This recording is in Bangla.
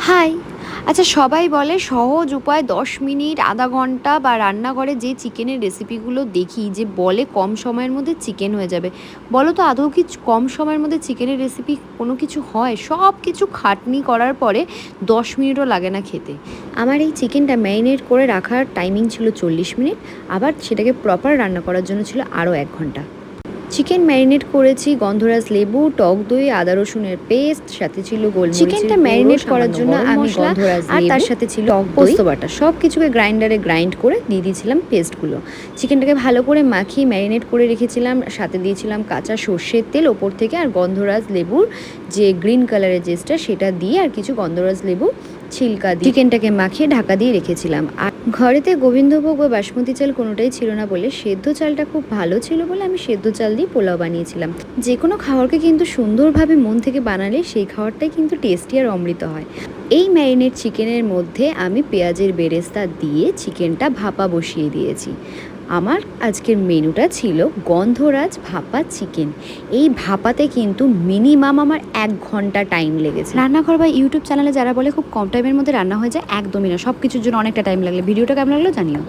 হাই। আচ্ছা, সবাই বলে সহজ উপায় ১০ মিনিট, আধা ঘন্টা বা রান্নাঘরে যে চিকেনের রেসিপিগুলো দেখি যে বলে কম সময়ের মধ্যে চিকেন হয়ে যাবে। বলো তো আদৌ কি কম সময়ের মধ্যে চিকেনের রেসিপি কোনো কিছু হয়? সব কিছু খাটনি করার পরে ১০ মিনিটও লাগে না খেতে। আমার এই চিকেনটা ম্যারিনেট করে রাখার টাইমিং ছিল ৪০ মিনিট, আবার সেটাকে প্রপার রান্না করার জন্য ছিল আরও ১ ঘন্টা। চিকেন ম্যারিনেট করেছি গন্ধরাজ লেবু, টক দই, আদা রসুনের পেস্ট, সাথে ছিল গোলমরিচের চিকেনটা ম্যারিনেট করার জন্য আমি গন্ধরাজ আর তার সাথে ছিল টক পোস্ত বাটা, সব কিছুকে গ্রাইন্ডারে গ্রাইন্ড করে দিয়ে দিয়েছিলাম পেস্টগুলো। চিকেনটাকে ভালো করে মাখিয়ে ম্যারিনেট করে রেখেছিলাম, সাথে দিয়েছিলাম কাঁচা সর্ষের তেল ওপর থেকে, আর গন্ধরাজ লেবুর যে গ্রিন কালারের জেসটা সেটা দিয়ে আর কিছু গন্ধরাজ লেবু ছিলকা দিয়ে চিকেনটাকে মাখিয়ে ঢাকা দিয়ে রেখেছিলাম। আর ঘরেতে গোবিন্দভোগ বা বাসমতি চাল কোনোটাই ছিল না বলে সেদ্ধ চালটা খুব ভালো ছিল বলে আমি সেদ্ধ চাল দিয়ে পোলাও বানিয়েছিলাম। যে কোনো খাবারকে কিন্তু সুন্দরভাবে মন থেকে বানালে সেই খাবারটাই কিন্তু টেস্টি আর অমৃত হয়। এই ম্যারিনেট চিকেনের মধ্যে আমি পেঁয়াজের বেরেস্তা দিয়ে চিকেনটা ভাপা বসিয়ে দিয়েছি। আমার আজকের মেনুটা ছিল গন্ধরাজ ভাপা চিকেন। এই ভাপাতে কিন্তু মিনিমাম আমার ১ ঘন্টা টাইম লেগেছে। রান্নাঘর বা ইউটিউব চ্যানেলে যারা বলে খুব কম টাইমের মধ্যে রান্না হয়ে যায়, একদমই না। সব কিছুর জন্য অনেকটা টাইম লাগলে। ভিডিওটা কেমন লাগলো জানিও।